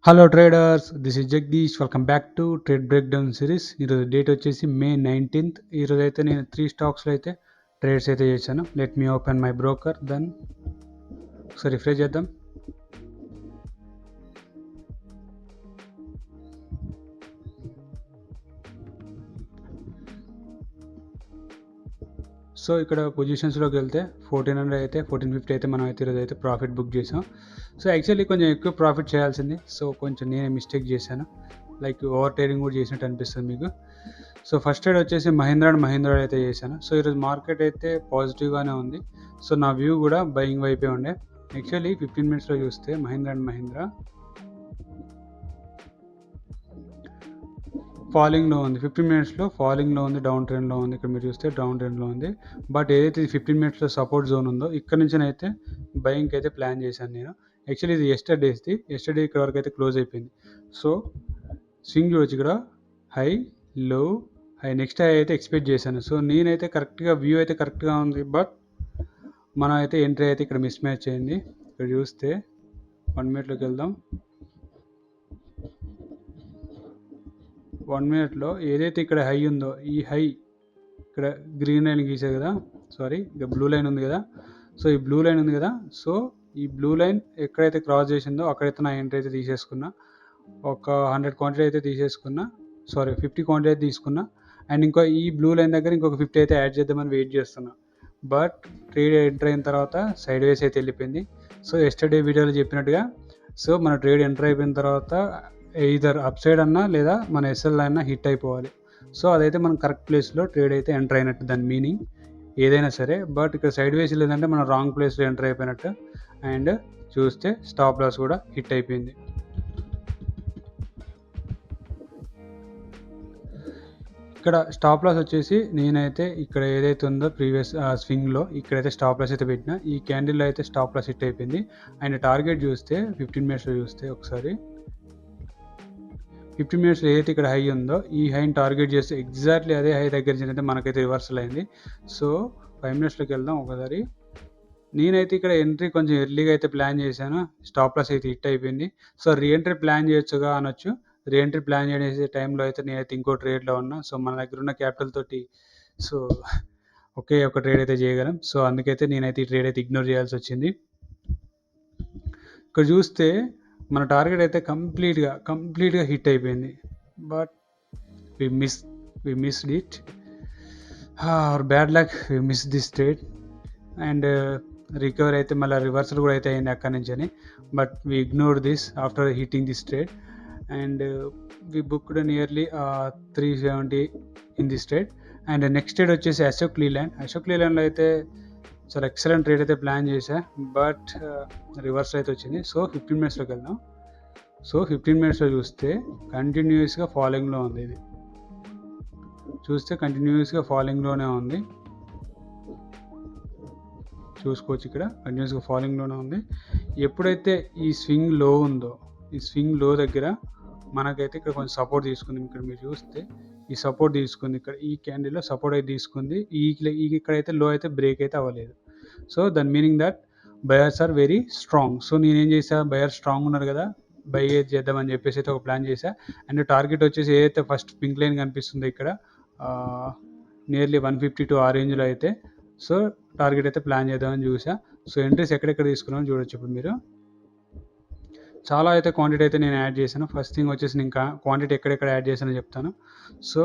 Hello traders, this is Jagadish. Welcome back to trade breakdown series. ఈరోజు date వచ్చేసి May 19th. ఈరోజు అయితే నేను 3 స్టాక్స్లో అయితే ట్రేడ్స్ అయితే చేశాను. Let me open my broker, then ఒకసారి రిఫ్రెష్ చేద్దాం. సో ఇక్కడ పొజిషన్స్లోకి వెళ్తే 1400 అయితే 1450 అయితే మనం అయితే ఈరోజు అయితే ప్రాఫిట్ బుక్ చేసాం. సో యాక్చువల్లీ కొంచెం ఎక్కువ ప్రాఫిట్ చేయాల్సింది. సో కొంచెం నేనే మిస్టేక్ చేశాను, లైక్ ఓవర్ ట్రేడింగ్ కూడా చేసినట్టు అనిపిస్తుంది మీకు. సో ఫస్ట్ ట్రేడ్ వచ్చేసి మహీంద్రా అండ్ మహీంద్రా అయితే చేశాను. సో ఈరోజు మార్కెట్ అయితే పాజిటివ్గానే ఉంది. సో నా వ్యూ కూడా బయింగ్ వైపే ఉండే. యాక్చువల్లీ 15 minutesలో చూస్తే మహీంద్రా అండ్ మహీంద్రా ఫాలింగ్లో ఉంది. 15 minutesలో ఫాలింగ్లో ఉంది, డౌన్ ట్రెండ్లో ఉంది. ఇక్కడ మీరు చూస్తే డౌన్ ట్రెండ్లో ఉంది. బట్ ఏదైతే 15 minutesలో సపోర్ట్ జోన్ ఉందో ఇక్కడ నుంచి అయితే బయింగ్కి అయితే ప్లాన్ చేశాను నేను. యాక్చువల్లీ ఇది ఎస్టర్డే ఇక్కడ వరకు అయితే క్లోజ్ అయిపోయింది. సో స్వింగ్ చూడొచ్చు, ఇక్కడ హై, లో, హై, నెక్స్ట్ హై అయితే ఎక్స్పెక్ట్ చేశాను. సో నేనైతే కరెక్ట్గా వ్యూ అయితే కరెక్ట్గా ఉంది, బట్ మనం అయితే ఎంట్రీ అయితే ఇక్కడ మిస్ మ్యాచ్ అయింది. ఇక్కడ చూస్తే 1 minute వెళ్దాం. 1 minute ఏదైతే ఇక్కడ హై ఉందో, ఈ హై ఇక్కడ గ్రీన్ లైన్ గీసారు కదా, సారీ ఇక బ్లూ లైన్ ఉంది కదా. సో ఈ బ్లూ లైన్ ఉంది కదా, సో ఈ బ్లూ లైన్ ఎక్కడైతే క్రాస్ చేసిందో అక్కడైతే నా ఎంట్రీ అయితే తీసేసుకున్నా. ఒక 100 క్వాంటిటీ అయితే తీసేసుకున్నా, సారీ 50 క్వాంటిటీ అయితే తీసుకున్నా. అండ్ ఇంకో ఈ బ్లూ లైన్ దగ్గర ఇంకొక 50 అయితే యాడ్ చేద్దామని వెయిట్ చేస్తున్నా. బట్ ట్రేడ్ ఎంటర్ అయిన తర్వాత సైడ్ వేస్ అయితే వెళ్ళిపోయింది. సో ఎస్టర్డే వీడియోలో చెప్పినట్టుగా, సో మన ట్రేడ్ ఎంటర్ అయిపోయిన తర్వాత ఎయిదర్ అప్ సైడ్ అన్నా లేదా మన ఎస్ఎల్ అయినా హిట్ అయిపోవాలి. సో అదైతే మనం కరెక్ట్ ప్లేస్లో ట్రేడ్ అయితే ఎంటర్ అయినట్టు దాని మీనింగ్ ఏదైనా సరే. బట్ ఇక్కడ సైడ్ వేస్ లేదంటే మనం రాంగ్ ప్లేస్లో ఎంటర్ అయిపోయినట్టు. అండ్ చూస్తే స్టాప్ లాస్ కూడా హిట్ అయిపోయింది. ఇక్కడ స్టాప్ లాస్ వచ్చేసి నేనైతే ఇక్కడ ఏదైతే ఉందో ప్రీవియస్ స్వింగ్లో ఇక్కడైతే స్టాప్ లాస్ అయితే పెట్టిన. ఈ క్యాండిల్లో అయితే స్టాప్ లాస్ హిట్ అయిపోయింది. అండ్ టార్గెట్ చూస్తే 15 minutesలో చూస్తే ఒకసారి 15 minutesలో ఏదైతే ఇక్కడ హై ఉందో ఈ హైని టార్గెట్ చేస్తే ఎగ్జాక్ట్లీ అదే హై దగ్గర నుంచి అయితే మనకైతే రివర్సల్ అయింది. సో 5 minutesలోకి వెళ్దాం ఒకసారి. నేనైతే ఇక్కడ ఎంట్రీ కొంచెం ఎర్లీగా అయితే ప్లాన్ చేశాను. స్టాప్ లాస్ అయితే హిట్ అయిపోయింది. సో రీఎంట్రీ ప్లాన్ చేయొచ్చుగా అనొచ్చు. రీఎంట్రీ ప్లాన్ చేసే టైంలో అయితే నేనైతే ఇంకో ట్రేడ్లో ఉన్నా. సో మన దగ్గర ఉన్న క్యాపిటల్ తోటి సో ఒకే ఒక ట్రేడ్ అయితే చేయగలం. సో అందుకైతే నేనైతే ఈ ట్రేడ్ అయితే ఇగ్నోర్ చేయాల్సి వచ్చింది. ఇక్కడ చూస్తే మన టార్గెట్ అయితే కంప్లీట్గా హిట్ అయిపోయింది. But we missed it, or bad luck, we miss this trade. And recover అయితే మళ్ళీ రివర్సల్ కూడా అయితే అయింది అక్కడి నుంచి అని. But we ignore this after hitting this trade. And we booked nearly 370 in this trade. And next trade వచ్చేసి అశోక్ లీలాండ్లో అయితే చాలా ఎక్సలెంట్ ట్రేడ్ అయితే ప్లాన్ చేశా, బట్ రివర్స్ అయితే వచ్చింది. సో 15 minutesలోకి వెళ్దాం. సో 15 minutesలో చూస్తే కంటిన్యూస్గా ఫాలోయింగ్లో ఉంది. ఇది చూస్తే కంటిన్యూస్గా ఫాలోయింగ్లోనే ఉంది, చూసుకోవచ్చు. ఇక్కడ కంటిన్యూస్గా ఫాలోయింగ్లోనే ఉంది. ఎప్పుడైతే ఈ స్వింగ్ లో ఉందో, ఈ స్వింగ్ లో దగ్గర మనకైతే ఇక్కడ కొంచెం సపోర్ట్ తీసుకుంది. ఇక్కడ మీరు చూస్తే ఈ సపోర్ట్ తీసుకుంది, ఇక్కడ ఈ క్యాండిల్లో సపోర్ట్ అయితే తీసుకుంది. ఇక్కడైతే లో అయితే బ్రేక్ అయితే అవ్వలేదు. సో దాని meaning that buyers are very strong. So నేనేం చేసా, బయర్ స్ట్రాంగ్ ఉన్నారు కదా, బై చేద్దామని చెప్పేసి అయితే ఒక ప్లాన్ చేశా. అండ్ టార్గెట్ వచ్చేసి ఏదైతే ఫస్ట్ పింక్ లైన్ కనిపిస్తుందో ఇక్కడ నియర్లీ 152 ఆ రేంజ్లో అయితే సో టార్గెట్ అయితే ప్లాన్ చేద్దామని చూసా. సో ఎంట్రీస్ ఎక్కడెక్కడ తీసుకున్నామని చూడొచ్చు. ఇప్పుడు మీరు చాలా అయితే క్వాంటిటీ అయితే నేను యాడ్ చేశాను. ఫస్ట్ థింగ్ వచ్చేసి నేను క్వాంటిటీ ఎక్కడెక్కడ యాడ్ చేశానో చెప్తాను. సో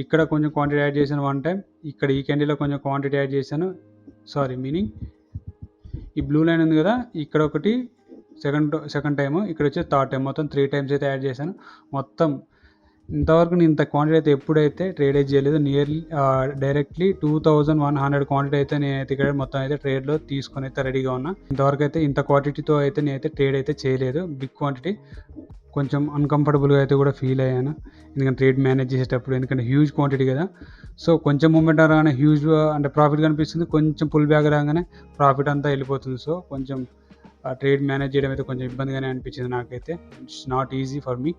ఇక్కడ కొంచెం క్వాంటిటీ యాడ్ చేశాను వన్ టైం, ఇక్కడ ఈ క్యాండీలో కొంచెం క్వాంటిటీ యాడ్ చేశాను. సారీ మీనింగ్ ఈ బ్లూ లైన్ ఉంది కదా, ఇక్కడ ఒకటి సెకండ్ టైము, ఇక్కడ వచ్చి థర్డ్ టైం, మొత్తం 3 times అయితే యాడ్ చేశాను. మొత్తం ఇంతవరకు నేను ఇంత క్వాంటిటీ అయితే ఎప్పుడైతే ట్రేడ్ అయితే చేయలేదు. నియర్లీ డైరెక్ట్లీ 2100 క్వాంటిటీ అయితే నేనైతే ఇక్కడ మొత్తం అయితే ట్రేడ్లో తీసుకొని అయితే రెడీగా ఉన్నా. ఇంతవరకు అయితే ఇంత క్వాంటిటీతో అయితే నేనైతే ట్రేడ్ అయితే చేయలేదు. బిగ్ క్వాంటిటీ కొంచెం అన్కంఫర్టబుల్గా అయితే కూడా ఫీల్ అయ్యాను, ఎందుకంటే ట్రేడ్ మేనేజ్ చేసేటప్పుడు. ఎందుకంటే హ్యూజ్ క్వాంటిటీ కదా. సో కొంచెం మూమెంట్ రాగానే హ్యూజ్ అంటే ప్రాఫిట్ కనిపిస్తుంది, కొంచెం పుల్ బ్యాక్ రాగానే ప్రాఫిట్ అంతా వెళ్ళిపోతుంది. సో కొంచెం ట్రేడ్ మేనేజ్ చేయడం అయితే కొంచెం ఇబ్బందిగానే అనిపించింది నాకైతే. It's not easy for me.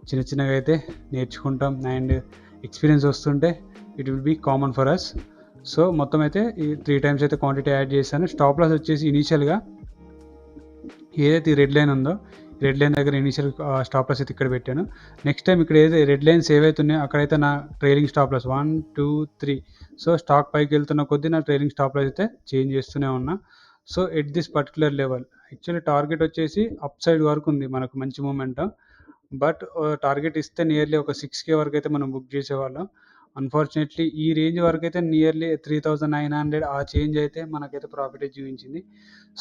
చిన్నగా అయితే నేర్చుకుంటాం అండ్ ఎక్స్పీరియన్స్ వస్తుంటే it will be common for us. So మొత్తం అయితే ఈ 3 times అయితే క్వాంటిటీ యాడ్ చేశాను. స్టాప్ లాస్ వచ్చేసి ఇనీషియల్గా ఏదైతే ఈ రెడ్ లైన్ ఉందో రెడ్ లైన్ దగ్గర ఇనిషియల్ స్టాప్ లాస్ అయితే ఇక్కడ పెట్టాను. నెక్స్ట్ టైం ఇక్కడ ఏదైతే రెడ్ లైన్స్ ఏవైతే ఉన్నాయో అక్కడైతే నా trailing stop loss 1, 2, 3. So stock పైకి వెళ్తున్న కొద్దీ నా ట్రైలింగ్ స్టాప్ లాస్ అయితే చేంజ్ చేస్తూనే ఉన్నా. So at this particular level actually target వచ్చేసి అప్ సైడ్ వరకు ఉంది మనకు మంచి మూమెంట్. బట్ టార్గెట్ ఇస్తే నియర్లీ ఒక 6K వరకు అయితే మనం బుక్ చేసేవాళ్ళం. అన్ఫార్చునేట్లీ ఈ రేంజ్ వరకు అయితే నియర్లీ 3900 ఆ చేంజ్ అయితే మనకైతే ప్రాఫిట్ చూపించింది.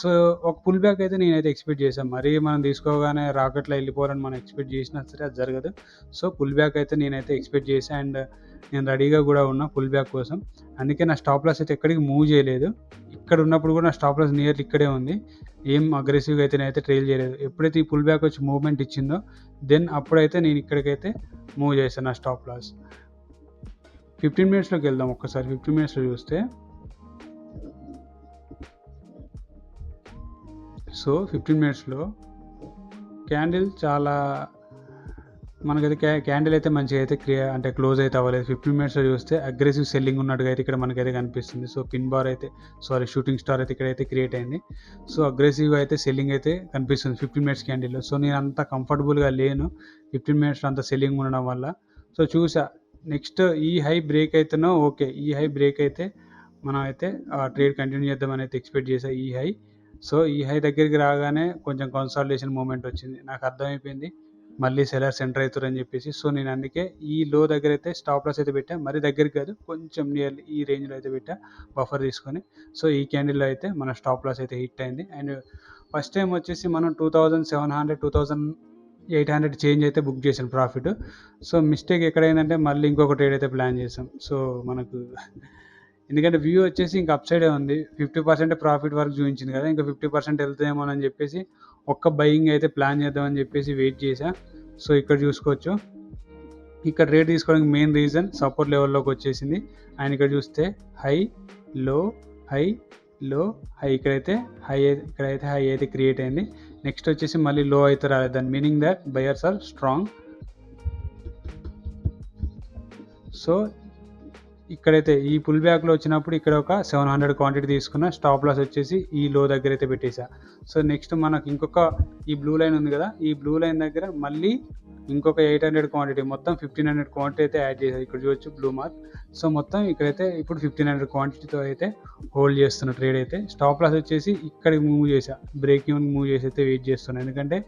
సో ఒక పుల్ బ్యాక్ అయితే నేనైతే ఎక్స్పెక్ట్ చేశాను. మరీ మనం తీసుకోగానే రాకెట్లో వెళ్ళిపోవాలని మనం ఎక్స్పెక్ట్ చేసినా సరే అది జరగదు. సో పుల్ బ్యాక్ అయితే నేనైతే ఎక్స్పెక్ట్ చేశాను అండ్ నేను రెడీగా కూడా ఉన్నా పుల్ బ్యాక్ కోసం. అందుకే నా స్టాప్ లాస్ అయితే ఎక్కడికి మూవ్ చేయలేదు. ఇక్కడ ఉన్నప్పుడు కూడా నా స్టాప్ లాస్ నియర్లీ ఇక్కడే ఉంది. ఏం అగ్రెసివ్గా అయితే నేనైతే ట్రైల్ చేయలేదు. ఎప్పుడైతే ఈ పుల్ బ్యాక్ వచ్చి మూవ్మెంట్ ఇచ్చిందో దెన్ అప్పుడైతే నేను ఇక్కడికైతే మూవ్ చేశాను నా స్టాప్ లాస్. 15 మినిట్స్లోకి వెళ్దాం ఒక్కసారి. 15 మినిట్స్లో చూస్తే సో 15 మినిట్స్లో క్యాండిల్ చాలా మనకైతే క్యాండిల్ అయితే మంచిగా అయితే అంటే క్లోజ్ అయితే అవ్వలేదు. 15 మినిట్స్లో చూస్తే అగ్రెసివ్ సెల్లింగ్ ఉన్నట్టుగా అయితే ఇక్కడ మనకైతే కనిపిస్తుంది. సో పిన్ బార్ అయితే షూటింగ్ స్టార్ అయితే ఇక్కడైతే క్రియేట్ అయింది. సో అగ్రెసివ్గా అయితే సెల్లింగ్ అయితే కనిపిస్తుంది 15 మినిట్స్ క్యాండిల్లో. సో నేను అంత కంఫర్టబుల్గా లేను 15 మినిట్స్లో అంత సెల్లింగ్ ఉండడం వల్ల. సో చూసా నెక్స్ట్ ఈ హై బ్రేక్ అయితేనో ఓకే, ఈ హై బ్రేక్ అయితే మనం అయితే ట్రేడ్ కంటిన్యూ చేద్దామని అయితే ఎక్స్పెక్ట్ చేసా ఈ హై. సో ఈ హై దగ్గరికి రాగానే కొంచెం కన్సాలిడేషన్ మూమెంట్ వచ్చింది. నాకు అర్థమైపోయింది మళ్ళీ సెలర్స్ ఎంటర్ అవుతారు అని చెప్పేసి. సో నేను అందుకే ఈ లో దగ్గర అయితే స్టాప్ లాస్ అయితే పెట్టా. మరి దగ్గరికి కాదు, కొంచెం నియర్లీ ఈ రేంజ్లో అయితే పెట్టా బఫర్ తీసుకొని. సో ఈ క్యాండిల్లో అయితే మన స్టాప్ లాస్ అయితే హిట్ అయింది. అండ్ ఫస్ట్ టైం వచ్చేసి మనం 2700 2800 చేంజ్ అయితే బుక్ చేసాం ప్రాఫిట్. సో మిస్టేక్ ఎక్కడైందంటే మళ్ళీ ఇంకొక ట్రేడ్ అయితే ప్లాన్ చేసాం. సో మనకు ఎందుకంటే వ్యూ వచ్చేసి ఇంకా అప్ సైడే ఉంది. 50% ప్రాఫిట్ వరకు చూపించింది కదా, ఇంకా 50% వెళ్తాయేమో అని చెప్పేసి ఒక్క బయింగ్ అయితే ప్లాన్ చేద్దామని చెప్పేసి వెయిట్ చేసా. సో ఇక్కడ చూసుకోవచ్చు, ఇక్కడ రేట్ తీసుకోవడానికి మెయిన్ రీజన్ సపోర్ట్ లెవెల్లోకి వచ్చేసింది. అండ్ ఇక్కడ చూస్తే హై లో హై లో హై, ఇక్కడైతే హై అయితే క్రియేట్ అయింది. నెక్స్ట్ వచ్చేసి మళ్ళీ లో అయితే రాలేదు. దాని meaning that buyers are strong. So ఇక్కడైతే ఈ పుల్ బ్యాక్లో వచ్చినప్పుడు ఇక్కడ ఒక 700 క్వాంటిటీ తీసుకున్న. స్టాప్ లాస్ వచ్చేసి ఈ లో దగ్గర అయితే పెట్టేసా. సో నెక్స్ట్ మనకు ఇంకొక ఈ బ్లూ లైన్ ఉంది కదా, ఈ బ్లూ లైన్ దగ్గర మళ్ళీ ఇంకొక 800 క్వాంటిటీ, మొత్తం 1500 క్వాంటిటీ అయితే యాడ్ చేశారు. ఇక్కడ చూడొచ్చు బ్లూ మార్క్. సో మొత్తం ఇక్కడైతే ఇప్పుడు 1500 క్వాంటిటీతో అయితే హోల్డ్ చేస్తున్న ట్రేడ్ అయితే. స్టాప్ లాస్ వచ్చేసి ఇక్కడికి మూవ్ చేసా, బ్రేక్ ఈవెన్ మూవ్ చేసి అయితే వెయిట్ చేస్తున్నాను. ఎందుకంటే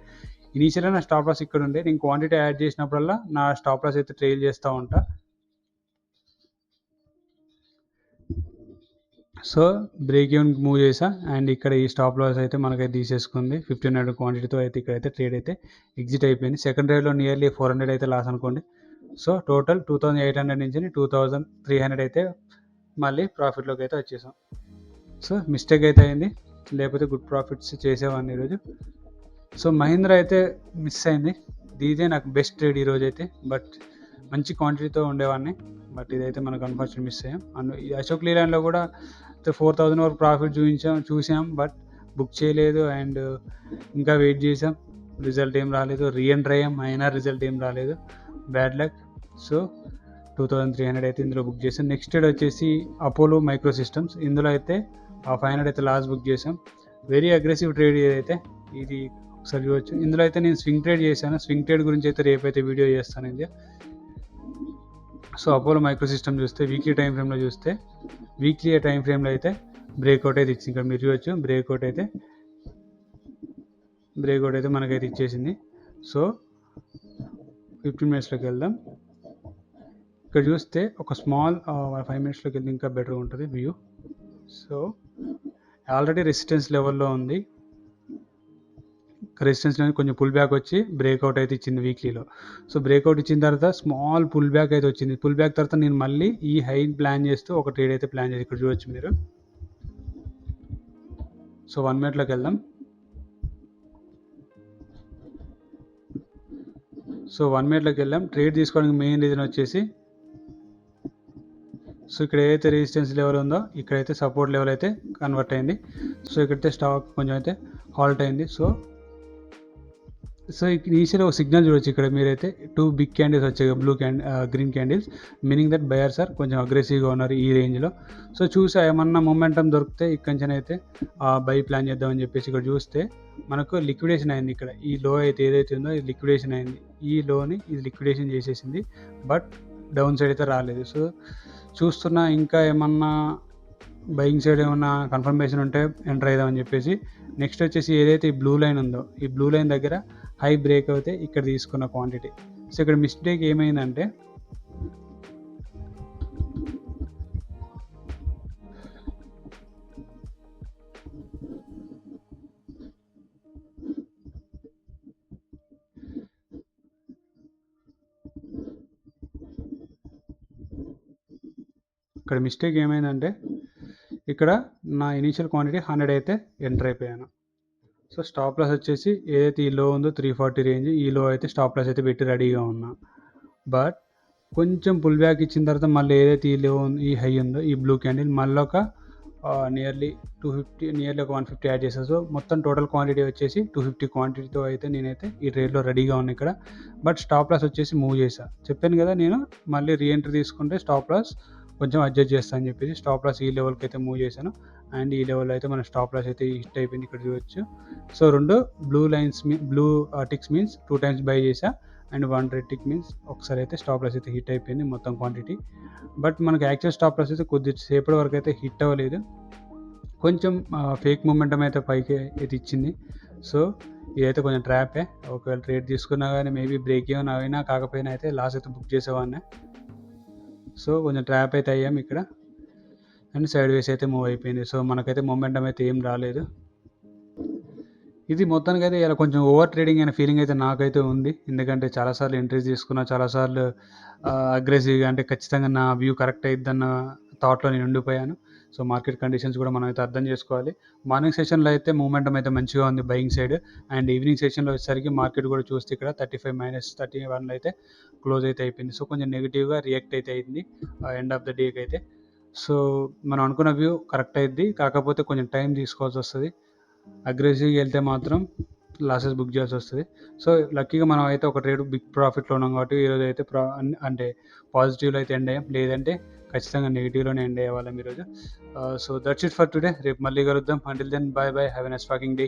ఇనీషియల్గా నా స్టాప్ లాస్ ఇక్కడ ఉండే, నేను క్వాంటిటీ యాడ్ చేసినప్పుడల్లా నా స్టాప్ లాస్ అయితే ట్రైల్ చేస్తూ ఉంటా. సో బ్రేక్ ఈవెన్ మూవ్ చేసా అండ్ ఇక్కడ ఈ స్టాప్ లాస్ అయితే మనకైతే తీసేసుకుంది. 1500 క్వాంటిటీతో అయితే ఇక్కడైతే ట్రేడ్ అయితే ఎగ్జిట్ అయిపోయింది. సెకండ్ ట్రేడ్లో నియర్లీ 400 అయితే లాస్ అనుకోండి. సో టోటల్ 2800 నుంచి 2300 అయితే మళ్ళీ ప్రాఫిట్లోకి అయితే వచ్చేసాం. సో మిస్టేక్ అయితే అయింది, లేకపోతే గుడ్ ప్రాఫిట్స్ చేసేవాడిని ఈరోజు. సో మహీంద్రా అయితే మిస్ అయింది. ఇదే నాకు బెస్ట్ ట్రేడ్ ఈరోజు అయితే. బట్ మంచి క్వాంటిటీతో ఉండేవాడిని, బట్ ఇదైతే మనకు అన్ఫార్చునేట్ మిస్ అయ్యాం. అండ్ ఈ అశోక్ లీలాండ్లో కూడా 4000 వరకు ప్రాఫిట్ చూసాం బట్ బుక్ చేయలేదు. అండ్ ఇంకా వెయిట్ చేసాం, రిజల్ట్ ఏం రాలేదు. రీఎంటర్ అయ్యాం, అయినా రిజల్ట్ ఏం రాలేదు, బ్యాడ్ లక్. సో 2300 అయితే ఇందులో బుక్ చేసాం. నెక్స్ట్ ట్రేడ్ వచ్చేసి అపోలో మైక్రో సిస్టమ్స్. ఇందులో అయితే 500 అయితే లాస్ బుక్ చేసాం. వెరీ అగ్రెసివ్ ట్రేడ్ ఇదైతే. ఇది ఒకసారి చూడవచ్చు. ఇందులో అయితే నేను స్వింగ్ ట్రేడ్ చేశాను. స్వింగ్ ట్రేడ్ గురించి అయితే రేపైతే వీడియో చేస్తాను ఇది. సో అపోలో మైక్రో సిస్టమ్ చూస్తే వీక్లీ టైం ఫ్రేమ్లో చూస్తే, వీక్లీ టైం ఫ్రేమ్లో అయితే బ్రేక్అవుట్ అయితే ఇచ్చింది. ఇక్కడ మీరు చూడవచ్చు, బ్రేక్అవుట్ అయితే మనకైతే ఇచ్చేసింది. సో 15 మినిట్స్లోకి వెళ్దాం. ఇక్కడ చూస్తే ఒక స్మాల్ 5 మినిట్స్లోకి వెళ్తే ఇంకా బెటర్ ఉంటుంది వ్యూ. సో ఆల్రెడీ రెసిస్టెన్స్ లెవెల్లో ఉంది. రెసిస్టెన్స్లో కొంచెం పుల్ బ్యాక్ వచ్చి బ్రేక్అవుట్ అయితే ఇచ్చింది వీక్లీలో. సో బ్రేక్అవుట్ ఇచ్చిన తర్వాత స్మాల్ పుల్ బ్యాక్ అయితే వచ్చింది. పుల్ బ్యాక్ తర్వాత నేను మళ్ళీ ఈ హై ప్లాన్ చేస్తూ ఒక ట్రేడ్ అయితే ప్లాన్ చేసి ఇక్కడ చూడవచ్చు మీరు. సో 1 మినిట్లోకి వెళ్దాం. సో 1 మినిట్లోకి వెళ్ళాం. ట్రేడ్ తీసుకోవడానికి మెయిన్ రీజన్ వచ్చేసి, సో ఇక్కడ ఏదైతే రెసిస్టెన్స్ లెవెల్ ఉందో ఇక్కడైతే సపోర్ట్ లెవెల్ అయితే కన్వర్ట్ అయింది. సో ఇక్కడైతే స్టాక్ కొంచెం అయితే హాల్ట్ అయింది. సో సో ఇనీషియల్ ఒక సిగ్నల్ చూడొచ్చు ఇక్కడ మీరైతే 2 బిగ్ క్యాండిల్స్ వచ్చాయి green candles, meaning that buyers are కొంచెం అగ్రెసివ్గా ఉన్నారు ఈ రేంజ్లో. సో చూసా ఏమన్నా మొమెంటం దొరికితే ఇక్కడి నుంచి అయితే బై ప్లాన్ చేద్దామని చెప్పేసి ఇక్కడ చూస్తే మనకు లిక్విడేషన్ అయింది. ఇక్కడ ఈ లో అయితే ఏదైతే ఉందో ఇది లిక్విడేషన్ అయింది, ఈ లోని ఇది లిక్విడేషన్ చేసేసింది, బట్ డౌన్ సైడ్ అయితే రాలేదు. సో చూస్తున్నా ఇంకా ఏమన్నా బయింగ్ సైడ్ ఏమన్నా కన్ఫర్మేషన్ ఉంటే ఎంటర్ అవుదామని చెప్పేసి. నెక్స్ట్ వచ్చేసి ఏదైతే ఈ బ్లూ లైన్ ఉందో ఈ బ్లూ లైన్ దగ్గర హై బ్రేక్ అయితే ఇక్కడ తీసుకున్న క్వాంటిటీ. సో ఇక్కడ మిస్టేక్ ఏమైందంటే ఇక్కడ నా ఇనీషియల్ క్వాంటిటీ 100 అయితే ఎంటర్ అయిపోయాను. సో స్టాప్ లాస్ వచ్చేసి ఏదైతే ఈ లో ఉందో 340 రేంజ్, ఈ లో అయితే స్టాప్ లాస్ అయితే పెట్టి రెడీగా ఉన్నా. బట్ కొంచెం పుల్ బ్యాక్ ఇచ్చిన తర్వాత మళ్ళీ ఏదైతే ఈ లో ఈ హై ఉందో ఈ బ్లూ క్యాండిల్ మళ్ళీ ఒక నియర్లీ 150 యాడ్ చేశాను. సో మొత్తం టోటల్ క్వాంటిటీ వచ్చేసి 250 క్వాంటిటీతో అయితే నేనైతే ఈ ట్రేడ్లో రెడీగా ఉన్నాను ఇక్కడ. బట్ స్టాప్ లాస్ వచ్చేసి మూవ్ చేశాను. చెప్పాను కదా నేను మళ్ళీ రీఎంట్రీ తీసుకుంటే స్టాప్ లాస్ కొంచెం అడ్జస్ట్ చేస్తాను అని చెప్పేసి స్టాప్ లాస్ ఈ లెవెల్కి అయితే మూవ్ చేశాను. అండ్ ఈ లెవెల్ అయితే మన స్టాప్ లాస్ అయితే హిట్ అయిపోయింది, ఇక్కడ చూడొచ్చు. So 2 blue ticks means 2 times buy చేసా, అండ్ 1 రెడ్ టిక్ మీన్స్ ఒకసారి అయితే స్టాప్ లాస్ అయితే హిట్ అయిపోయింది మొత్తం క్వాంటిటీ. బట్ మనకి యాక్చువల్ స్టాప్ లాస్ అయితే కొద్దిసేపటి వరకు అయితే హిట్ అవ్వలేదు, కొంచెం ఫేక్ మూమెంటం అయితే పైకి అయితే ఇచ్చింది. సో ఇదైతే కొంచెం ట్రాపే. ఒకవేళ ట్రేడ్ తీసుకున్నా కానీ మేబీ బ్రేక్ ఏమైనా అయినా కాకపోయినా అయితే లాస్ అయితే బుక్ చేసేవాడిని. సో కొంచెం ట్రాప్ అయితే అయ్యాం ఇక్కడ, అండ్ సైడ్ వేస్ అయితే మూవ్ అయిపోయింది. సో మనకైతే మొమెంటం అయితే ఏం రాలేదు. ఇది మొత్తానికి అయితే ఇలా కొంచెం ఓవర్ ట్రేడింగ్ అనే ఫీలింగ్ అయితే నాకైతే ఉంది, ఎందుకంటే చాలాసార్లు ఎంట్రీస్ తీసుకున్నా, చాలాసార్లు అగ్రెసివ్గా అంటే ఖచ్చితంగా నా వ్యూ కరెక్ట్ అయిద్దన్న థాట్లో నేను ఉండిపోయాను. సో మార్కెట్ కండిషన్స్ కూడా మనం అయితే అర్థం చేసుకోవాలి. మార్నింగ్ సెషన్లో అయితే మూమెంటం అయితే మంచిగా ఉంది బయింగ్ సైడ్, అండ్ ఈవినింగ్ సెషన్లో వచ్చేసరికి మార్కెట్ కూడా చూస్తే ఇక్కడ 35 - 31 అయితే క్లోజ్ అయితే అయిపోయింది. సో కొంచెం నెగిటివ్గా రియాక్ట్ అయితే అయింది ఎండ్ ఆఫ్ ద డేకి అయితే. సో మనం అనుకున్న వ్యూ కరెక్ట్ అయింది, కాకపోతే కొంచెం టైం తీసుకోవాల్సి వస్తుంది. అగ్రెసివ్గా వెళ్తే మాత్రం లాసెస్ బుక్ చేయాల్సి వస్తుంది. సో లక్కీగా మనం అయితే ఒక ట్రేడ్ బిగ్ ప్రాఫిట్లో ఉన్నాం కాబట్టి ఈరోజు అయితే అంటే పాజిటివ్లో అయితే ఎండ్ అయ్యాం, లేదంటే ఖచ్చితంగా నెగిటివ్లోనే ఎండ్ అయ్యేవాళ్ళం ఈరోజు. So that's it for today. రేపు మళ్ళీ కలుద్దాం. Until then bye bye, have a nice fucking day.